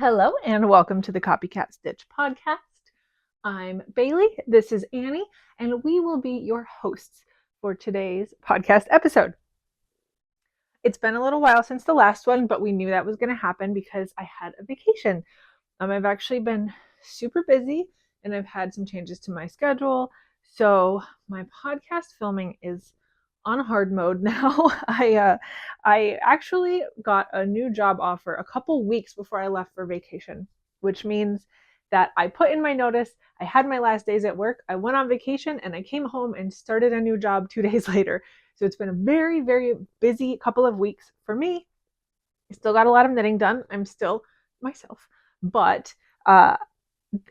Hello and welcome to the Copycat Stitch podcast. I'm Bailey, this is Annie, and we will be your hosts for today's podcast episode. It's been a little while since the last one, but we knew that was going to happen because I had a vacation. I've actually been super busy and I've had some changes to my schedule. So my podcast filming is on hard mode now. I actually got a new job offer a couple weeks before I left for vacation, which means that I put in my notice. I had my last days at work. I went on vacation and I came home and started a new job 2 days later. So it's been a very, very busy couple of weeks for me. I still got a lot of knitting done. I'm still myself, but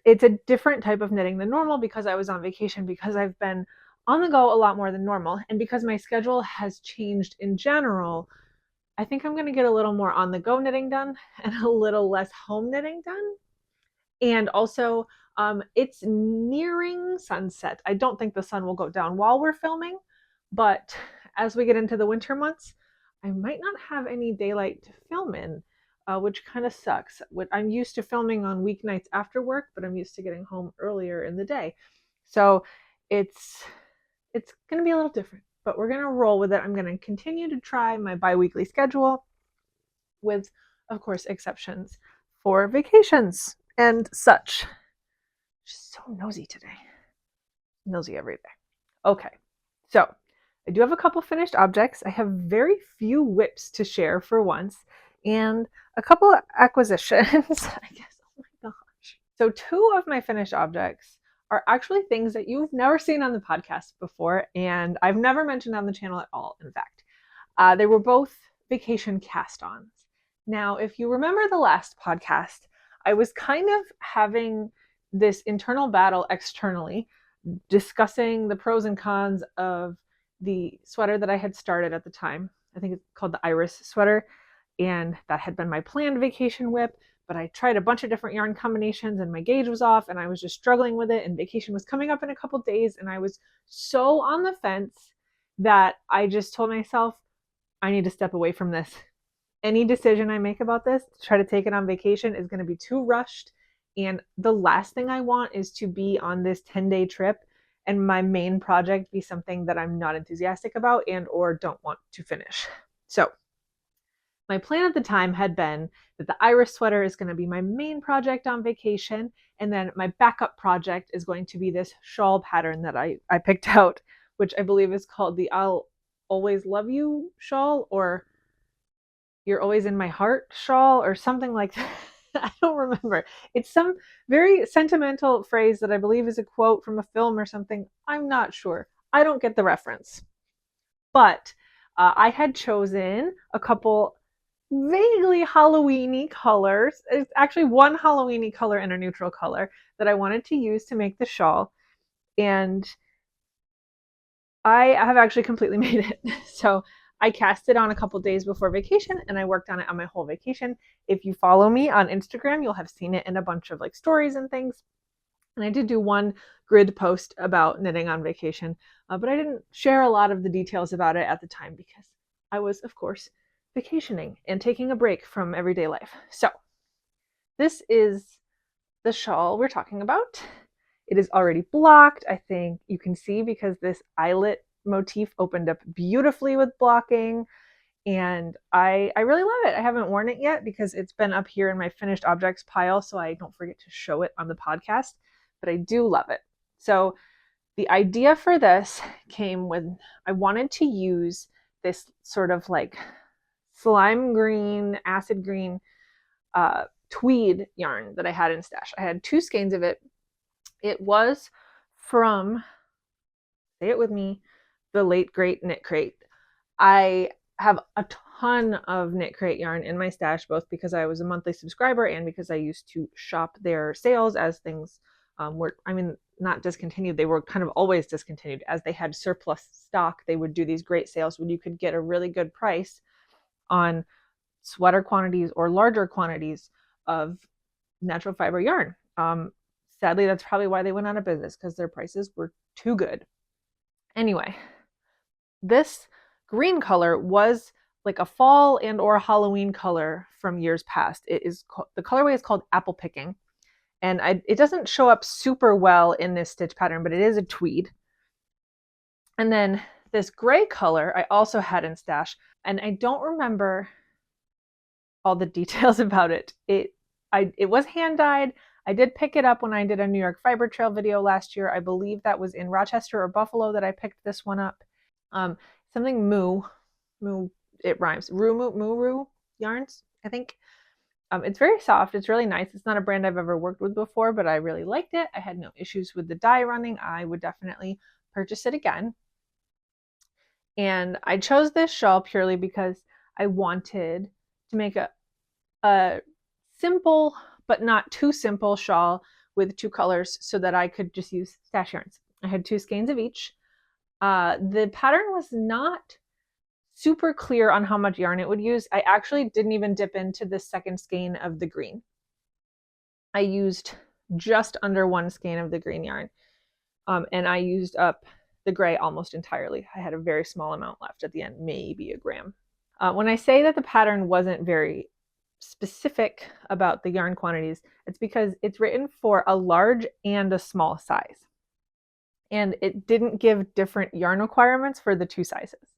it's a different type of knitting than normal because I was on vacation, because I've been on the go a lot more than normal, and because my schedule has changed in general. I think I'm going to get a little more on the go knitting done and a little less home knitting done. And also, it's nearing sunset. I don't think the sun will go down while we're filming, but as we get into the winter months, I might not have any daylight to film in, which kind of sucks. I'm used to filming on weeknights after work, but I'm used to getting home earlier in the day. So it's going to be a little different, but we're going to roll with it. I'm going to continue to try my bi-weekly schedule with, of course, exceptions for vacations and such. Just so nosy today. Nosy every day. Okay, so I do have a couple finished objects. I have very few whips to share for once, and a couple of acquisitions, I guess. Oh my gosh. So 2 of my finished objects are actually things that you've never seen on the podcast before, and I've never mentioned on the channel at all, in fact. They were both vacation cast-ons. Now, if you remember the last podcast, I was kind of having this internal battle externally, discussing the pros and cons of the sweater that I had started at the time. I think it's called the Iris sweater, and that had been my planned vacation whip, but I tried a bunch of different yarn combinations and my gauge was off and I was just struggling with it, and vacation was coming up in a couple days and I was so on the fence that I just told myself, I need to step away from this. Any decision I make about this to try to take it on vacation is going to be too rushed, and the last thing I want is to be on this 10-day trip and my main project be something that I'm not enthusiastic about and or don't want to finish. So my plan at the time had been that the Iris sweater is going to be my main project on vacation, and then my backup project is going to be this shawl pattern that I picked out, which I believe is called the I'll Always Love You shawl, or You're Always in My Heart shawl, or something like that. I don't remember. It's some very sentimental phrase that I believe is a quote from a film or something. I'm not sure. I don't get the reference. But I had chosen a couple vaguely Halloween-y colors. It's actually one Halloween-y color and a neutral color that I wanted to use to make the shawl. And I have actually completely made it. So I cast it on a couple days before vacation and I worked on it on my whole vacation. If you follow me on Instagram, you'll have seen it in a bunch of like stories and things. And I did do one grid post about knitting on vacation, but I didn't share a lot of the details about it at the time because I was, of course, vacationing and taking a break from everyday life. So this is the shawl we're talking about. It is already blocked. I think you can see because this eyelet motif opened up beautifully with blocking, and I really love it. I haven't worn it yet because it's been up here in my finished objects pile, so I don't forget to show it on the podcast, but I do love it. So the idea for this came when I wanted to use this sort of like slime green, acid green tweed yarn that I had in stash. I had 2 skeins of it. It was from, say it with me, the late great Knit Crate. I have a ton of Knit Crate yarn in my stash, both because I was a monthly subscriber and because I used to shop their sales as things were, not discontinued. They were kind of always discontinued. As they had surplus stock, they would do these great sales when you could get a really good price on sweater quantities or larger quantities of natural fiber yarn. Sadly, that's probably why they went out of business, because their prices were too good. Anyway, this green color was like a fall and or Halloween color from years past. The colorway is called Apple Picking, and it doesn't show up super well in this stitch pattern, but it is a tweed. And then this gray color I also had in stash, and I don't remember all the details about it. It was hand dyed. I did pick it up when I did a New York Fiber Trail video last year. I believe that was in Rochester or Buffalo that I picked this one up. Something moo, it rhymes. Moo yarns, I think. It's very soft. It's really nice. It's not a brand I've ever worked with before, but I really liked it. I had no issues with the dye running. I would definitely purchase it again. And I chose this shawl purely because I wanted to make a simple but not too simple shawl with 2 colors so that I could just use stash yarns. I had 2 skeins of each. The pattern was not super clear on how much yarn it would use. I actually didn't even dip into the second skein of the green. I used just under 1 skein of the green yarn, and I used up the gray almost entirely. I had a very small amount left at the end, maybe a gram. When I say that the pattern wasn't very specific about the yarn quantities, it's because it's written for a large and a small size. And it didn't give different yarn requirements for the 2 sizes.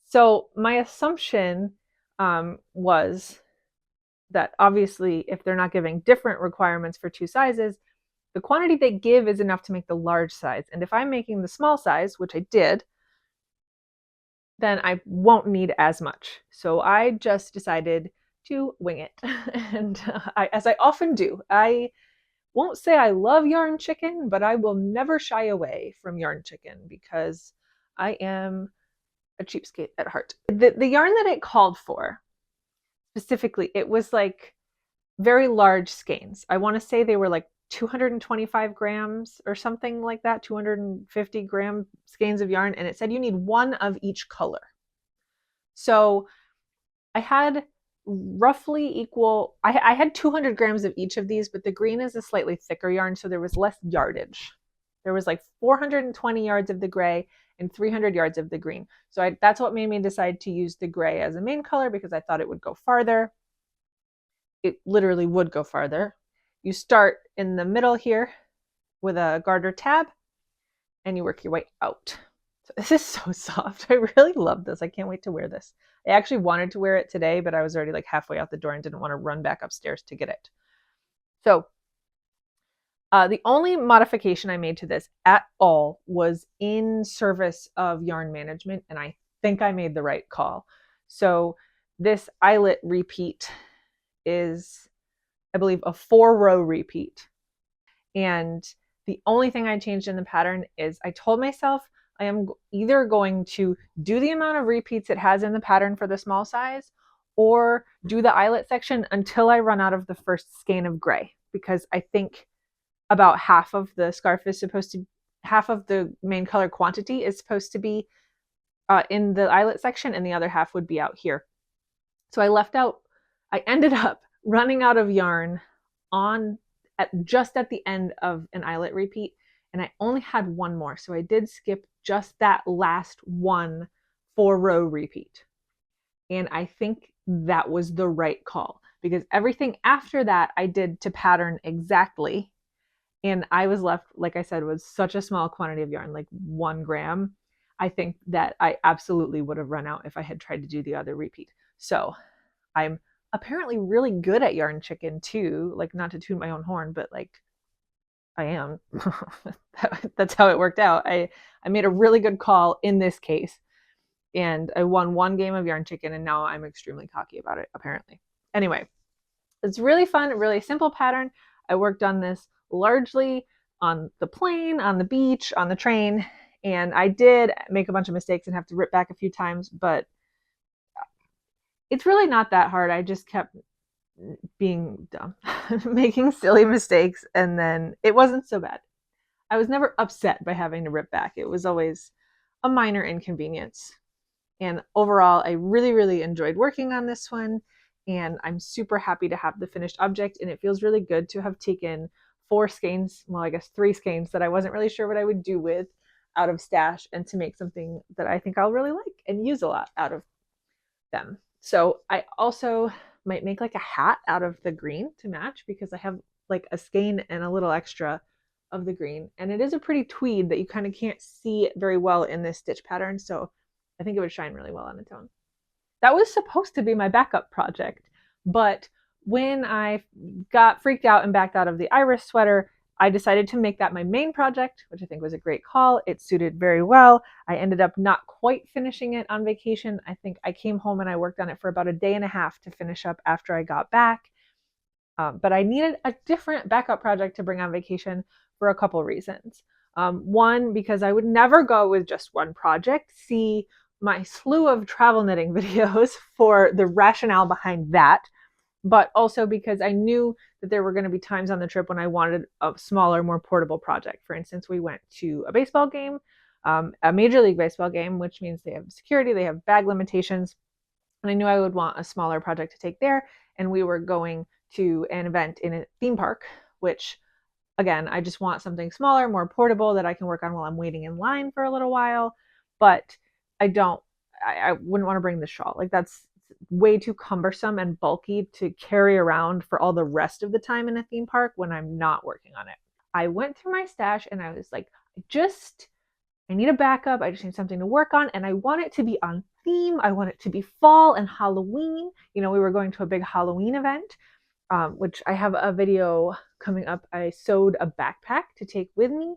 So my assumption was that obviously if they're not giving different requirements for 2 sizes, the quantity they give is enough to make the large size. And if I'm making the small size, which I did, then I won't need as much. So I just decided to wing it. And as I often do, I won't say I love yarn chicken, but I will never shy away from yarn chicken because I am a cheapskate at heart. The yarn that it called for, specifically, it was like very large skeins. I want to say they were like 225 grams or something like that, 250 gram skeins of yarn, and it said you need 1 of each color. So I had roughly equal, I had 200 grams of each of these, but the green is a slightly thicker yarn, so there was less yardage. There was like 420 yards of the gray and 300 yards of the green. So that's what made me decide to use the gray as a main color, because I thought it would go farther. It literally would go farther. You start in the middle here with a garter tab and you work your way out. So this is so soft. I really love this. I can't wait to wear this. I actually wanted to wear it today, but I was already like halfway out the door and didn't want to run back upstairs to get it. So the only modification I made to this at all was in service of yarn management, and I think I made the right call. So this eyelet repeat is, I believe, a 4-row repeat. And the only thing I changed in the pattern is I told myself I am either going to do the amount of repeats it has in the pattern for the small size, or do the eyelet section until I run out of the first skein of gray, because I think about half of the scarf is supposed to, half of the main color quantity is supposed to be in the eyelet section, and the other half would be out here. So I ended up running out of yarn just at the end of an eyelet repeat, and I only had 1 more. So I did skip just that last 1 4-row repeat. And I think that was the right call, because everything after that I did to pattern exactly. And I was left, like I said, with such a small quantity of yarn, like 1 gram. I think that I absolutely would have run out if I had tried to do the other repeat. So I'm apparently really good at yarn chicken too. Like, not to toot my own horn, but like I am. That's how it worked out. I made a really good call in this case, and I won 1 game of yarn chicken, and now I'm extremely cocky about it, apparently. Anyway, it's really fun, really simple pattern. I worked on this largely on the plane, on the beach, on the train, and I did make a bunch of mistakes and have to rip back a few times, but it's really not that hard. I just kept being dumb, making silly mistakes, and then it wasn't so bad. I was never upset by having to rip back. It was always a minor inconvenience. And overall, I really, really enjoyed working on this one, and I'm super happy to have the finished object, and it feels really good to have taken 4 skeins, well, I guess 3 skeins that I wasn't really sure what I would do with out of stash, and to make something that I think I'll really like and use a lot out of. them. So I also might make like a hat out of the green to match, because I have like a skein and a little extra of the green. And it is a pretty tweed that you kind of can't see very well in this stitch pattern. So I think it would shine really well on its own. That was supposed to be my backup project, but when I got freaked out and backed out of the iris sweater, I decided to make that my main project, which I think was a great call. It suited very well. I ended up not quite finishing it on vacation. I think I came home and I worked on it for about a day and a half to finish up after I got back. But I needed a different backup project to bring on vacation for a couple reasons. One, because I would never go with just one project. See my slew of travel knitting videos for the rationale behind that. But also because I knew that there were going to be times on the trip when I wanted a smaller, more portable project. For instance, we went to a baseball game, a Major League Baseball game, which means they have security, they have bag limitations. And I knew I would want a smaller project to take there. And we were going to an event in a theme park, which, again, I just want something smaller, more portable that I can work on while I'm waiting in line for a little while. But I wouldn't want to bring the shawl. Like, that's way too cumbersome and bulky to carry around for all the rest of the time in a theme park when I'm not working on it. I went through my stash and I was like, I need a backup. I just need something to work on. And I want it to be on theme. I want it to be fall and Halloween. You know, we were going to a big Halloween event, which I have a video coming up. I sewed a backpack to take with me,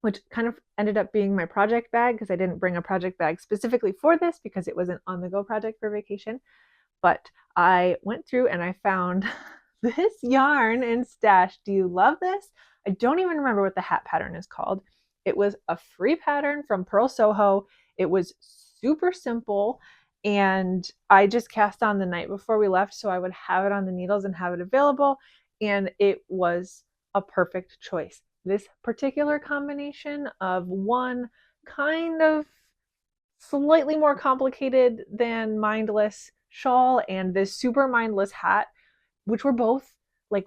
which kind of ended up being my project bag, because I didn't bring a project bag specifically for this because it was an on-the-go project for vacation. But I went through and I found this yarn in stash. Do you love this? I don't even remember what the hat pattern is called. It was a free pattern from Purl Soho. It was super simple, and I just cast on the night before we left so I would have it on the needles and have it available, and it was a perfect choice. This particular combination of one kind of slightly more complicated than mindless shawl and this super mindless hat, which were both like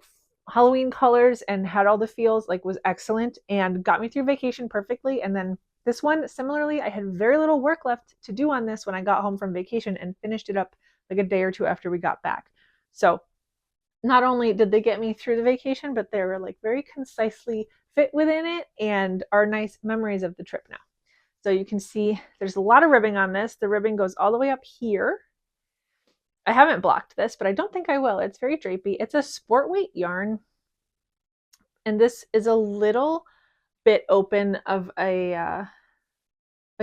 Halloween colors and had all the feels, like, was excellent and got me through vacation perfectly. And then this one, similarly, I had very little work left to do on this when I got home from vacation and finished it up like a day or two after we got back. So not only did they get me through the vacation, but they were like very concisely fit within it and are nice memories of the trip now. So you can see there's a lot of ribbing on this. The ribbing goes all the way up here. I haven't blocked this, but I don't think I will. It's very drapey. It's a sport weight yarn. And this is a little bit open of a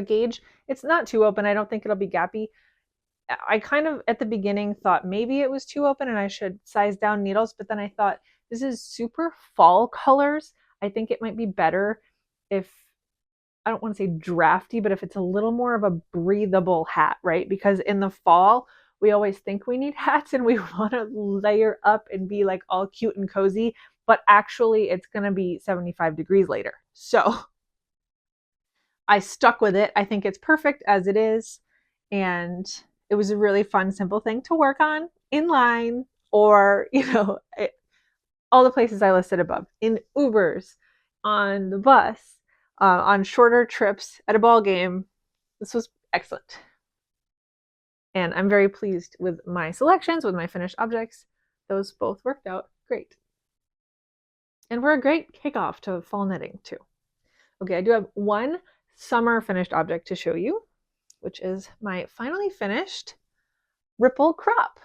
gauge. It's not too open. I don't think it'll be gappy. I kind of at the beginning thought maybe it was too open and I should size down needles, but then I thought this is super fall colors. I think it might be better if, I don't want to say drafty, but if it's a little more of a breathable hat, right? Because in the fall, we always think we need hats and we want to layer up and be like all cute and cozy, but actually it's going to be 75 degrees later. So I stuck with it. I think it's perfect as it is. And it was a really fun, simple thing to work on in line, or, all the places I listed above, in Ubers, on the bus, on shorter trips, at a ball game. This was excellent. And I'm very pleased with my selections, with my finished objects. Those both worked out great. And we're a great kickoff to fall knitting too. Okay, I do have one summer finished object to show you, which is my finally finished ripple crop.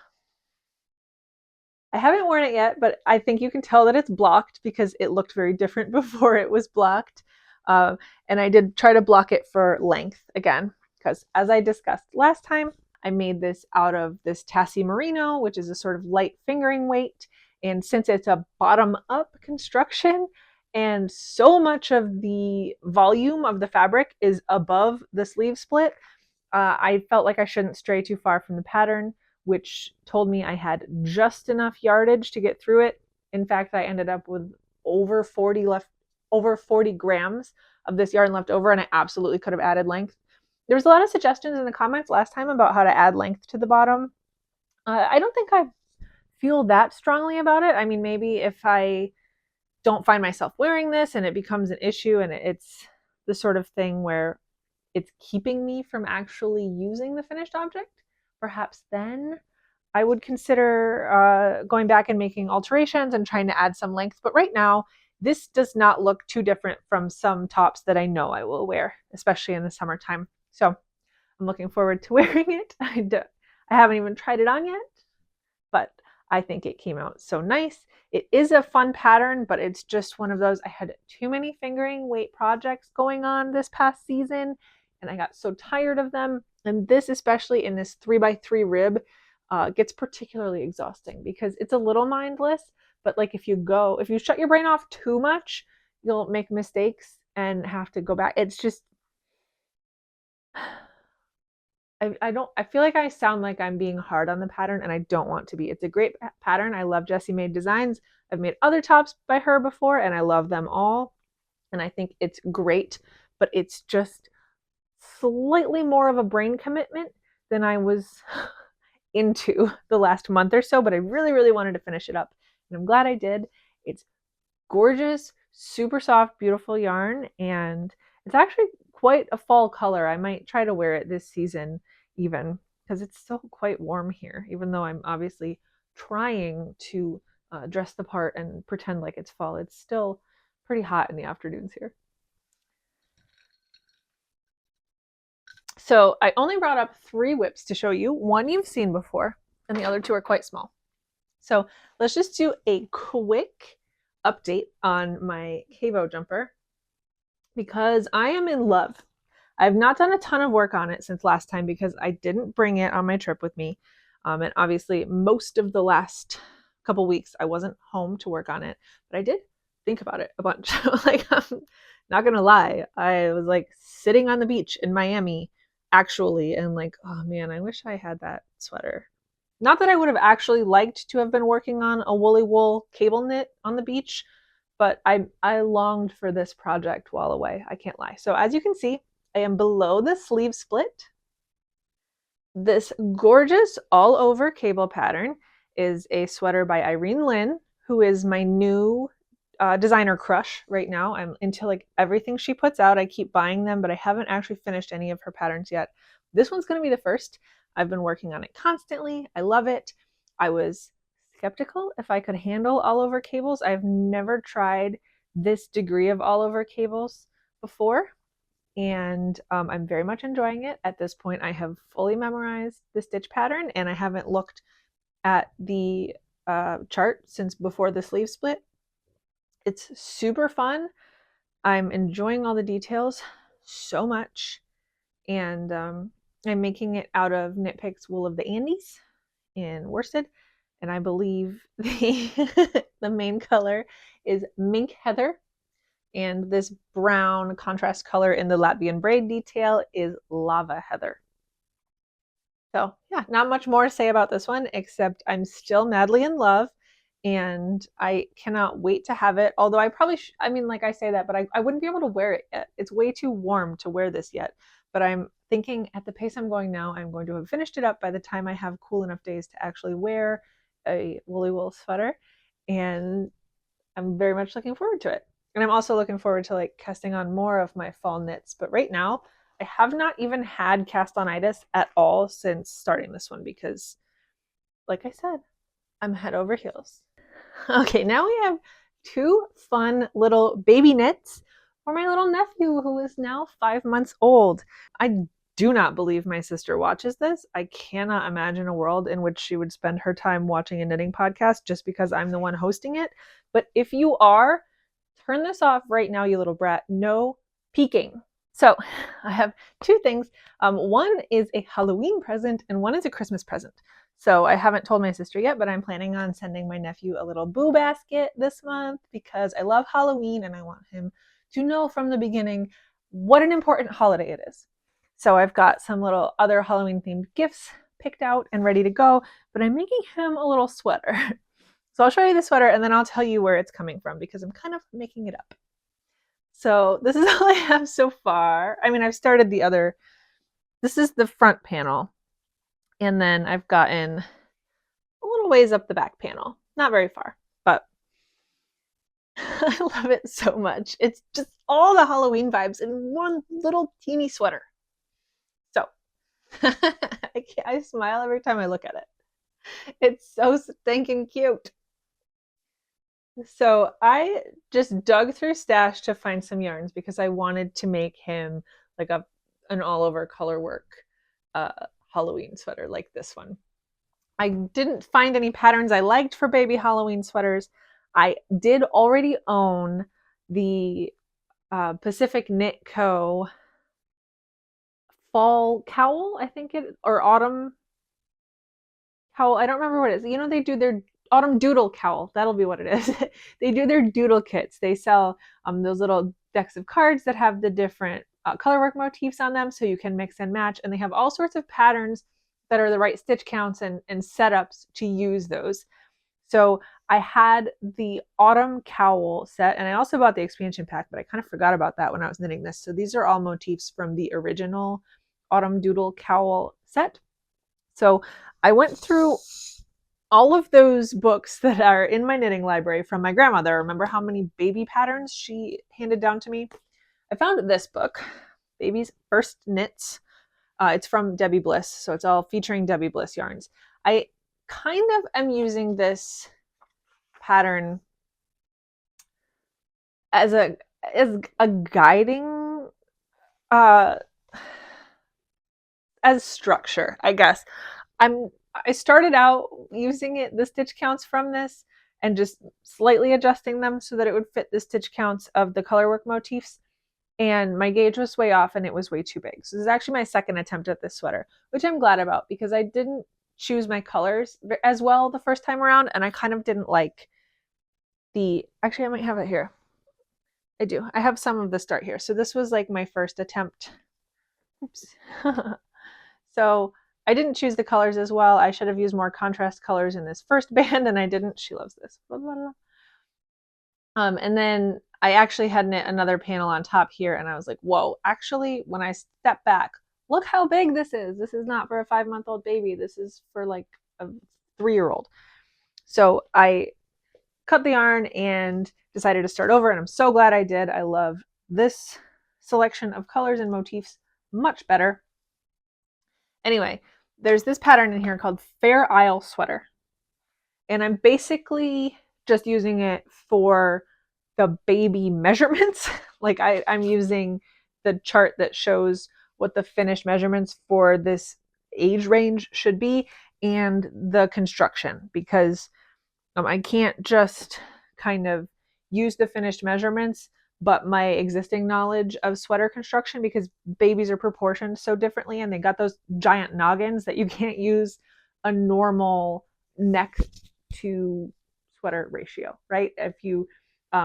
I haven't worn it yet, but I think you can tell that it's blocked because it looked very different before it was blocked. And I did try to block it for length again, because as I discussed last time, I made this out of this Tassie Merino, which is a sort of light fingering weight. And since it's a bottom-up construction and so much of the volume of the fabric is above the sleeve split, I felt like I shouldn't stray too far from the pattern, which told me I had just enough yardage to get through it. In fact, I ended up with over 40 grams of this yarn left over, and I absolutely could have added length. There was a lot of suggestions in the comments last time about how to add length to the bottom. I don't think I feel that strongly about it. I mean, maybe if I don't find myself wearing this and it becomes an issue and it's the sort of thing where it's keeping me from actually using the finished object, perhaps then I would consider going back and making alterations and trying to add some length. But right now, this does not look too different from some tops that I know I will wear, especially in the summertime. So I'm looking forward to wearing it. I haven't even tried it on yet, but I think it came out so nice. It is a fun pattern, but it's just one of those, I had too many fingering weight projects going on this past season, and I got so tired of them. And this, especially in this 3x3 rib, gets particularly exhausting because it's a little mindless, but like if you shut your brain off too much, you'll make mistakes and have to go back. It's just, I feel like I sound like I'm being hard on the pattern, and I don't want to be. It's a great pattern. I love Jessie Made Designs. I've made other tops by her before, and I love them all. And I think it's great, but it's just slightly more of a brain commitment than I was into the last month or so, but I really, really wanted to finish it up, and I'm glad I did. It's gorgeous, super soft, beautiful yarn, and it's actually quite a fall color. I might try to wear it this season even, because it's still quite warm here, even though I'm obviously trying to dress the part and pretend like it's fall. It's still pretty hot in the afternoons here. So I only brought up 3 whips to show you. One you've seen before, and the other 2 are quite small. So let's just do a quick update on my Cavo Jumper because I am in love. I've not done a ton of work on it since last time because I didn't bring it on my trip with me. And obviously most of the last couple weeks I wasn't home to work on it, but I did think about it a bunch. Like, I'm not gonna lie, I was like sitting on the beach in Miami actually, and like, oh man, I wish I had that sweater. Not that I would have actually liked to have been working on a woolly wool cable knit on the beach, but I longed for this project while away. I can't lie. So as you can see, I am below the sleeve split. This gorgeous all over cable pattern is a sweater by Irene Lynn, who is my new designer crush right now. I'm into like everything she puts out. I keep buying them, but I haven't actually finished any of her patterns yet. This one's going to be the first. I've been working on it constantly. I love it. I was skeptical if I could handle all over cables. I've never tried this degree of all over cables before, and I'm very much enjoying it. At this point, I have fully memorized the stitch pattern, and I haven't looked at the chart since before the sleeve split. It's super fun. I'm enjoying all the details so much, and I'm making it out of Knit Picks Wool of the Andes in worsted, and I believe the main color is Mink Heather, and this brown contrast color in the Latvian braid detail is Lava Heather. So yeah, not much more to say about this one, except I'm still madly in love, and I cannot wait to have it. Although I probably, I mean, like I say that, but I wouldn't be able to wear it yet. It's way too warm to wear this yet. But I'm thinking at the pace I'm going now, I'm going to have finished it up by the time I have cool enough days to actually wear a woolly wool sweater. And I'm very much looking forward to it. And I'm also looking forward to like casting on more of my fall knits. But right now, I have not even had cast-on-itis at all since starting this one because, like I said, I'm head over heels. Okay, now we have 2 fun little baby knits for my little nephew who is now 5 months old. I do not believe my sister watches this. I cannot imagine a world in which she would spend her time watching a knitting podcast just because I'm the one hosting it. But if you are, turn this off right now, you little brat. No peeking. So I have 2 things. One is a Halloween present and one is a Christmas present. So I haven't told my sister yet, but I'm planning on sending my nephew a little boo basket this month because I love Halloween and I want him to know from the beginning what an important holiday it is. So I've got some little other Halloween themed gifts picked out and ready to go, but I'm making him a little sweater. So I'll show you the sweater and then I'll tell you where it's coming from because I'm kind of making it up. So this is all I have so far. I mean, I've started the other, this is the front panel. And then I've gotten a little ways up the back panel. Not very far, but I love it so much. It's just all the Halloween vibes in one little teeny sweater. So I smile every time I look at it. It's so stinking cute. So I just dug through Stash to find some yarns because I wanted to make him like an all over color work uh, Halloween sweater like this one. I didn't find any patterns I liked for baby Halloween sweaters. I did already own the Pacific Knit Co. fall cowl, I think it, or autumn cowl. I don't remember what it is. You know, they do their autumn doodle cowl. That'll be what it is. They do their doodle kits. They sell those little decks of cards that have the different colorwork motifs on them, so you can mix and match. And they have all sorts of patterns that are the right stitch counts and setups to use those. So I had the autumn cowl set, and I also bought the expansion pack, but I kind of forgot about that when I was knitting this. So these are all motifs from the original autumn doodle cowl set. So I went through all of those books that are in my knitting library from my grandmother. Remember how many baby patterns she handed down to me? I found this book, Baby's First Knits. It's from Debbie Bliss, so it's all featuring Debbie Bliss yarns. I kind of am using this pattern as a guiding as structure, I guess. I started out using the stitch counts from this and just slightly adjusting them so that it would fit the stitch counts of the colorwork motifs. And my gauge was way off and it was way too big. So this is actually my second attempt at this sweater, which I'm glad about because I didn't choose my colors as well the first time around, and I kind of didn't like actually I might have it here. I do. I have some of the start here. So this was like my first attempt. Oops. So I didn't choose the colors as well. I should have used more contrast colors in this first band, and I didn't. She loves this. Blah, blah, blah. And then I actually had knit another panel on top here, and I was like, whoa, actually, when I step back, look how big this is. This is not for a 5-month-old baby. This is for like a 3-year-old. So I cut the yarn and decided to start over, and I'm so glad I did. I love this selection of colors and motifs much better. Anyway, there's this pattern in here called Fair Isle Sweater, and I'm basically just using it for the baby measurements. Like I'm using the chart that shows what the finished measurements for this age range should be and the construction, because I can't just kind of use the finished measurements but my existing knowledge of sweater construction, because babies are proportioned so differently and they got those giant noggins that you can't use a normal neck to sweater ratio, right? If you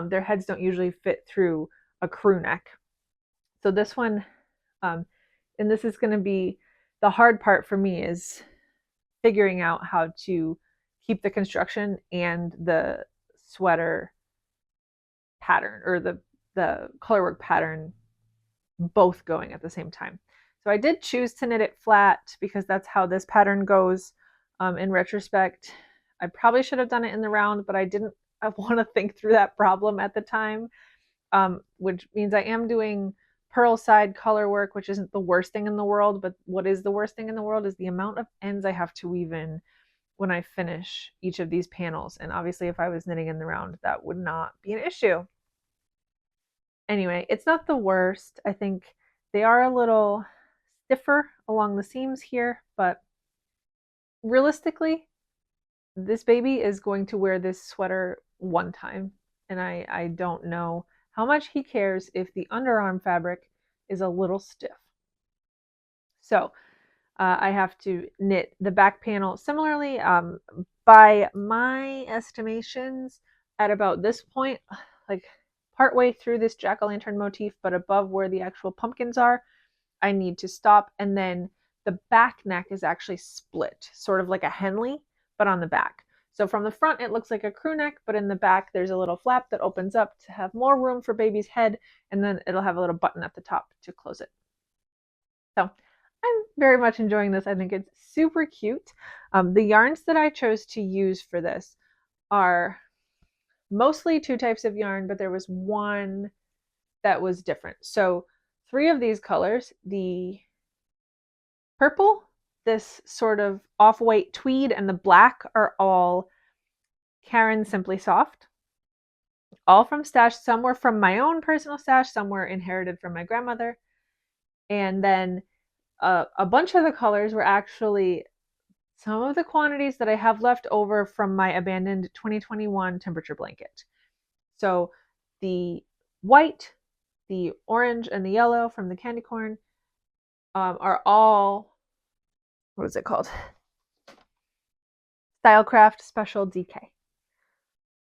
their heads don't usually fit through a crew neck. So this one and this is going to be the hard part for me, is figuring out how to keep the construction and the sweater pattern, or the colorwork pattern, both going at the same time. So I did choose to knit it flat because that's how this pattern goes. In retrospect, I probably should have done it in the round, but I didn't want to think through that problem at the time, which means I am doing purl side color work, which isn't the worst thing in the world, but what is the worst thing in the world is the amount of ends I have to weave in when I finish each of these panels. And obviously if I was knitting in the round, that would not be an issue. Anyway, it's not the worst. I think they are a little stiffer along the seams here, but realistically, this baby is going to wear this sweater one time, and I don't know how much he cares if the underarm fabric is a little stiff. So I have to knit the back panel similarly. By my estimations, at about this point, like partway through this jack-o'-lantern motif, but above where the actual pumpkins are, I need to stop. And then the back neck is actually split, sort of like a Henley, but on the back. So from the front, it looks like a crew neck, but in the back, there's a little flap that opens up to have more room for baby's head, and then it'll have a little button at the top to close it. So I'm very much enjoying this. I think it's super cute. The yarns that I chose to use for this are mostly 2 types of yarn, but there was one that was different. So 3 of these colors, the purple, this sort of off-white tweed, and the black are all Karen Simply Soft. All from stash. Some were from my own personal stash, some were inherited from my grandmother. And then a bunch of the colors were actually some of the quantities that I have left over from my abandoned 2021 temperature blanket. So the white, the orange, and the yellow from the candy corn are all, what is it called? Stylecraft Special DK.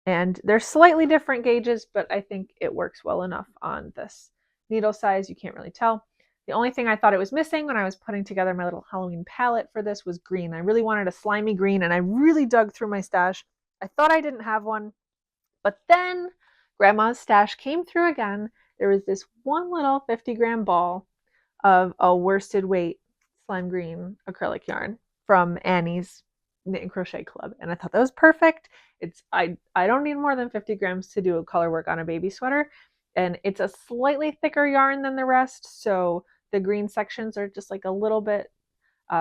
And they're slightly different gauges, but I think it works well enough on this needle size. You can't really tell. The only thing I thought it was missing when I was putting together my little Halloween palette for this was green. I really wanted a slimy green, and I really dug through my stash. I thought I didn't have one, but then Grandma's stash came through again. There was this one little 50-gram ball of a worsted weight slime green acrylic yarn from Annie's Knit and Crochet Club, and I thought that was perfect. I don't need more than 50 grams to do a color work on a baby sweater, and it's a slightly thicker yarn than the rest, so the green sections are just like a little bit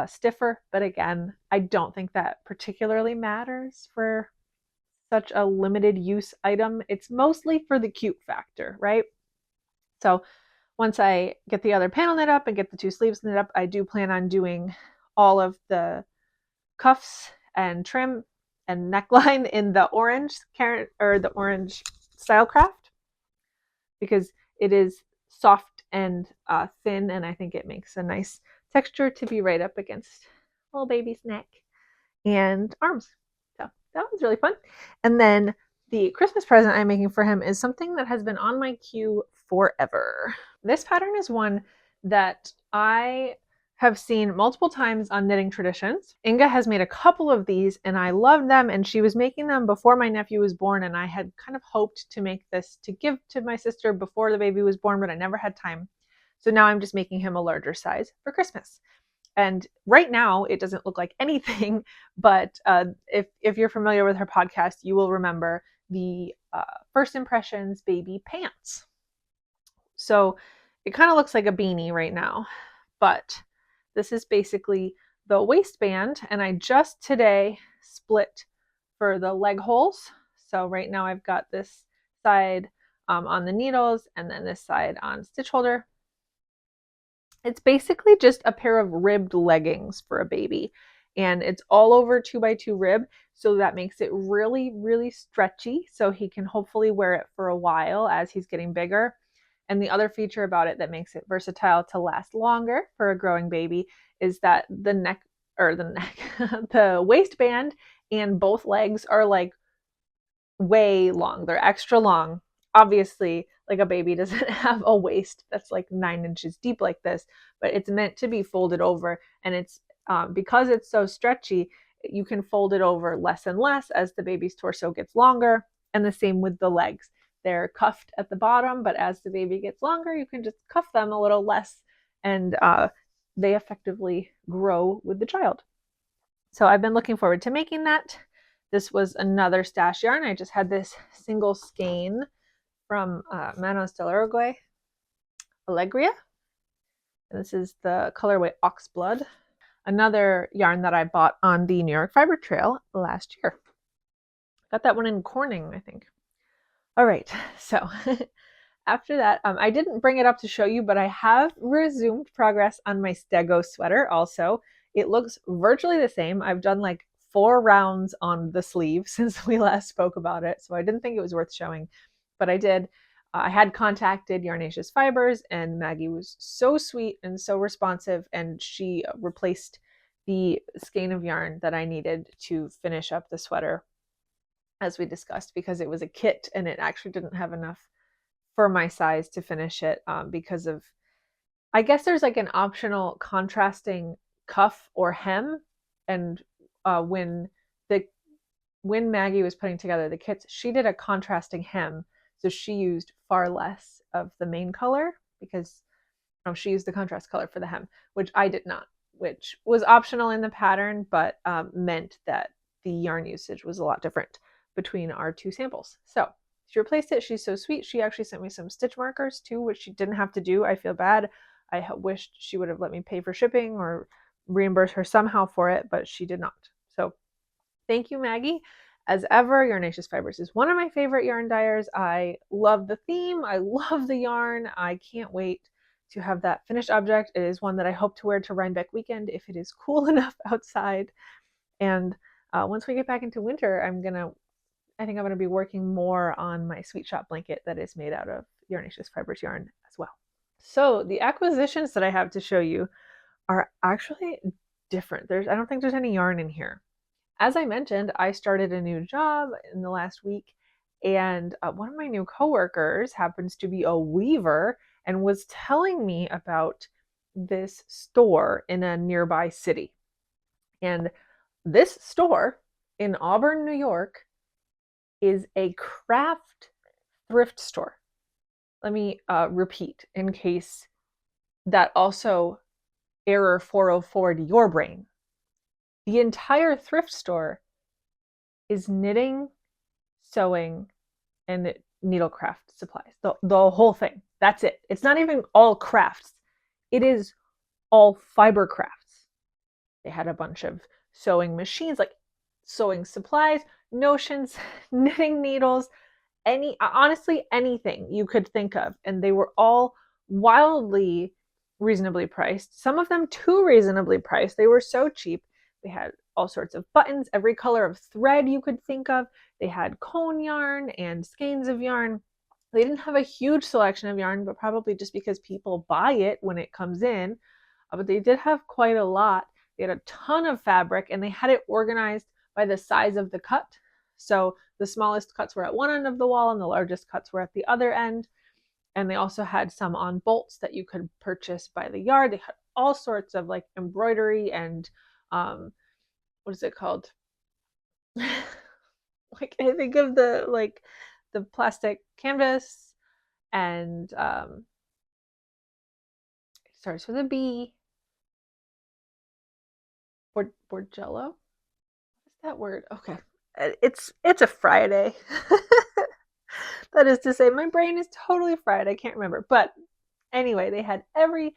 stiffer, but again, I don't think that particularly matters for such a limited use item. It's mostly for the cute factor, right? So once I get the other panel knit up and get the two sleeves knit up, I do plan on doing all of the cuffs and trim and neckline in the orange Stylecraft, because it is soft and thin, and I think it makes a nice texture to be right up against little baby's neck and arms. So that was really fun. And then the Christmas present I'm making for him is something that has been on my queue forever. This pattern is one that I have seen multiple times on Knitting Traditions. Inga has made a couple of these and I love them, and she was making them before my nephew was born, and I had kind of hoped to make this to give to my sister before the baby was born, but I never had time. So now I'm just making him a larger size for Christmas. And right now it doesn't look like anything, but if you're familiar with her podcast, you will remember the First Impressions baby pants. So it kind of looks like a beanie right now, but this is basically the waistband, and I just today split for the leg holes. So right now I've got this side on the needles and then this side on stitch holder. It's basically just a pair of ribbed leggings for a baby, and it's all over 2x2 rib, so that makes it really, really stretchy, so he can hopefully wear it for a while as he's getting bigger. And the other feature about it that makes it versatile to last longer for a growing baby is that the the waistband and both legs are like way long. They're extra long. Obviously, like a baby doesn't have a waist that's like 9 inches deep like this, but it's meant to be folded over, and it's because it's so stretchy, you can fold it over less and less as the baby's torso gets longer, and the same with the legs. They're cuffed at the bottom, but as the baby gets longer, you can just cuff them a little less, and they effectively grow with the child. So I've been looking forward to making that. This was another stash yarn. I just had this single skein from Manos del Uruguay, Alegria. And this is the colorway Oxblood, another yarn that I bought on the New York Fiber Trail last year. Got that one in Corning, I think. All right, so after that, I didn't bring it up to show you, but I have resumed progress on my Stego sweater also. It looks virtually the same. I've done like 4 rounds on the sleeve since we last spoke about it, so I didn't think it was worth showing, but I did. I had contacted Yarnaceous Fibers, and Maggie was so sweet and so responsive, and she replaced the skein of yarn that I needed to finish up the sweater, as we discussed, because it was a kit and it actually didn't have enough for my size to finish it because of, I guess there's like an optional contrasting cuff or hem, and when Maggie was putting together the kits, she did a contrasting hem, so she used far less of the main color because she used the contrast color for the hem, which I did not, which was optional in the pattern, but meant that the yarn usage was a lot different between our 2 samples. So she replaced it. She's so sweet. She actually sent me some stitch markers too, which she didn't have to do. I feel bad. I wished she would have let me pay for shipping or reimburse her somehow for it, but she did not. So thank you, Maggie. As ever, Yarnaceous Fibers is one of my favorite yarn dyers. I love the theme. I love the yarn. I can't wait to have that finished object. It is one that I hope to wear to Rhinebeck weekend if it is cool enough outside. And once we get back into winter, I think I'm gonna be working more on my Sweet Shop blanket that is made out of Yarnaceous Fibers yarn as well. So the acquisitions that I have to show you are actually different. I don't think there's any yarn in here. As I mentioned, I started a new job in the last week, and one of my new coworkers happens to be a weaver and was telling me about this store in a nearby city. And this store in Auburn, New York, is a craft thrift store. Let me repeat in case that also error 404 to your brain. The entire thrift store is knitting, sewing, and needlecraft supplies. The whole thing. That's it. It's not even all crafts. It is all fiber crafts. They had a bunch of sewing machines, like sewing supplies, notions, knitting needles, honestly anything you could think of. And they were all wildly reasonably priced. Some of them too reasonably priced. They were so cheap. They had all sorts of buttons, every color of thread you could think of. They had cone yarn and skeins of yarn. They didn't have a huge selection of yarn, but probably just because people buy it when it comes in. But they did have quite a lot. They had a ton of fabric, and they had it organized by the size of the cut. So the smallest cuts were at one end of the wall and the largest cuts were at the other end. And they also had some on bolts that you could purchase by the yard. They had all sorts of like embroidery and what is it called? Like I think of the plastic canvas, and it starts with a B. Borgello? What's that word? Okay. It's a Friday. That is to say, my brain is totally fried. I can't remember. But anyway, they had every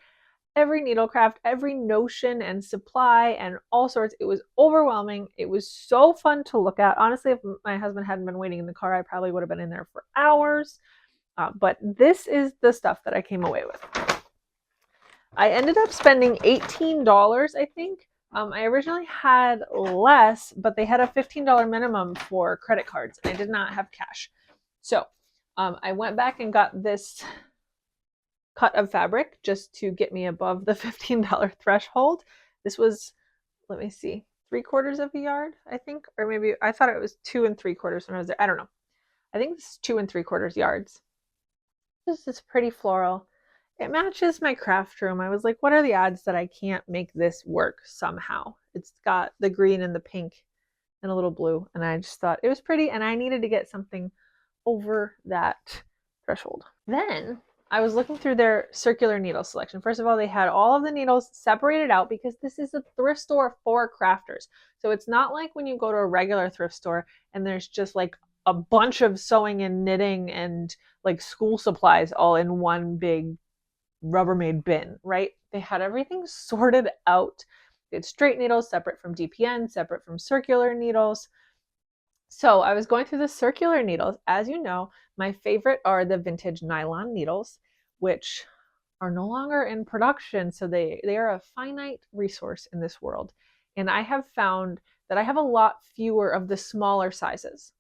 needlecraft, every notion and supply and all sorts. It was overwhelming. It was so fun to look at. Honestly, if my husband hadn't been waiting in the car, I probably would have been in there for hours. But this is the stuff that I came away with. I ended up spending $18, I think. I originally had less, but they had a $15 minimum for credit cards, and I did not have cash. So I went back and got this cut of fabric just to get me above the $15 threshold. This was, let me see, 3/4 of a yard, I think, or maybe I thought it was 2 3/4 when I was there. I don't know. I think it's 2 3/4 yards. This is pretty floral. It matches my craft room. I was like, what are the odds that I can't make this work somehow? It's got the green and the pink and a little blue, and I just thought it was pretty, and I needed to get something over that threshold. Then I was looking through their circular needle selection. First of all, they had all of the needles separated out because this is a thrift store for crafters. So it's not like when you go to a regular thrift store and there's just like a bunch of sewing and knitting and like school supplies all in one big Rubbermaid bin, right? They had everything sorted out. They had straight needles separate from DPN, separate from circular needles. So I was going through the circular needles. As you know, my favorite are the vintage nylon needles, which are no longer in production. So they are a finite resource in this world. And I have found that I have a lot fewer of the smaller sizes.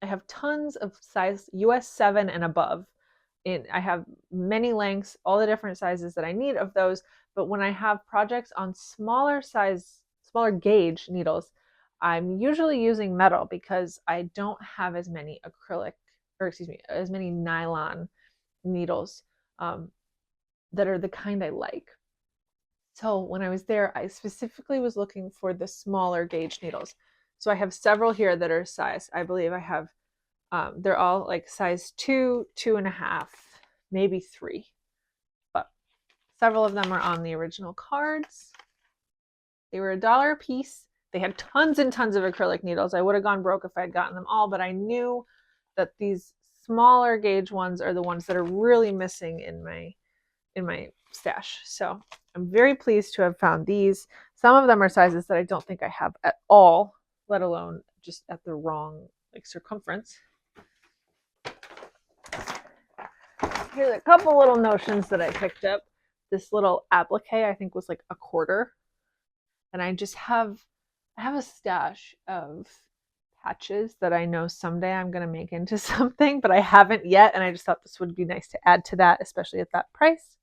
I have tons of size US 7 and above. I have many lengths, all the different sizes that I need of those. But when I have projects on smaller gauge needles, I'm usually using metal because I don't have as many as many nylon needles that are the kind I like. So when I was there, I specifically was looking for the smaller gauge needles. So I have several here that are size. I believe I have, they're all like size 2, 2.5, maybe 3. But several of them are on the original cards. They were $1 a piece. They had tons and tons of acrylic needles. I would have gone broke if I had gotten them all, but I knew that these smaller gauge ones are the ones that are really missing in my stash. So I'm very pleased to have found these. some of them are sizes that I don't think I have at all, let alone just at the wrong like circumference. Here's a couple little notions that I picked up. This little applique I think was like $1/4. And I have a stash of patches that I know someday I'm going to make into something, but I haven't yet. And I just thought this would be nice to add to that, especially at that price.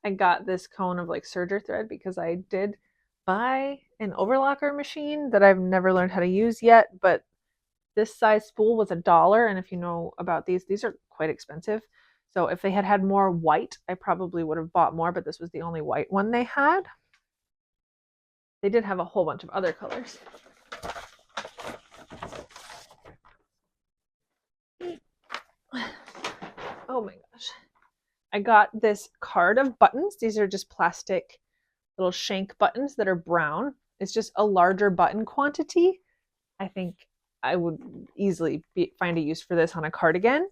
I got this cone of like serger thread because I did buy an overlocker machine that I've never learned how to use yet, but this size spool was $1. And if you know about these are quite expensive. So if they had had more white, I probably would have bought more, but this was the only white one they had. They did have a whole bunch of other colors. Oh my gosh. I got this card of buttons. These are just plastic little shank buttons that are brown. It's just a larger button quantity. I think I would easily find a use for this on a cardigan.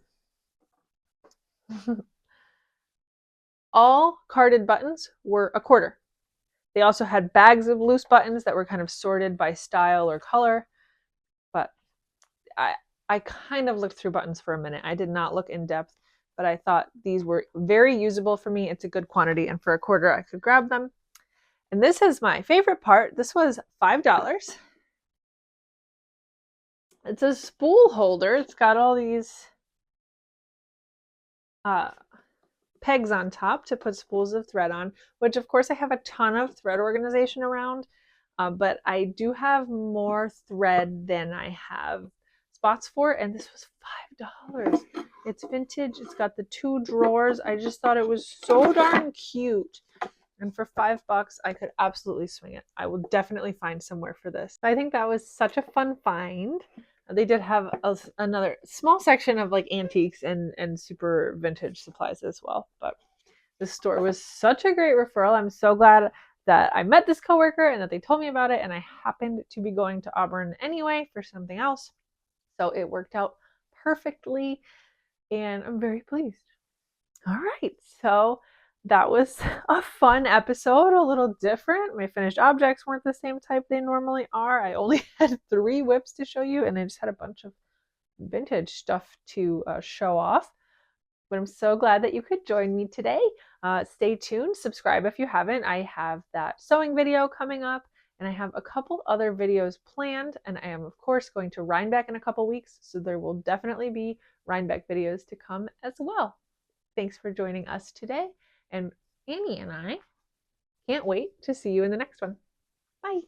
All carded buttons were $1/4. They also had bags of loose buttons that were kind of sorted by style or color. But I kind of looked through buttons for a minute. I did not look in depth, but I thought these were very usable for me. It's a good quantity, and for $1/4 I could grab them. And this is my favorite part. This was $5. It's a spool holder. It's got all these pegs on top to put spools of thread on, which of course I have a ton of thread organization around, but I do have more thread than I have spots for, and this was $5. It's vintage. It's got the 2 drawers. I just thought it was so darn cute. And for $5, I could absolutely swing it. I will definitely find somewhere for this. I think that was such a fun find. They did have another small section of like antiques and super vintage supplies as well. But this store was such a great referral. I'm so glad that I met this coworker and that they told me about it. And I happened to be going to Auburn anyway for something else. So it worked out perfectly. And I'm very pleased. All right. So that was a fun episode, a little different. My finished objects weren't the same type they normally are. I only had 3 whips to show you, and I just had a bunch of vintage stuff to show off. But I'm so glad that you could join me today. Stay tuned. Subscribe if you haven't. I have that sewing video coming up, and I have a couple other videos planned, and I am, of course, going to Rhinebeck in a couple weeks, so there will definitely be Rhinebeck videos to come as well. Thanks for joining us today. And Annie and I can't wait to see you in the next one. Bye.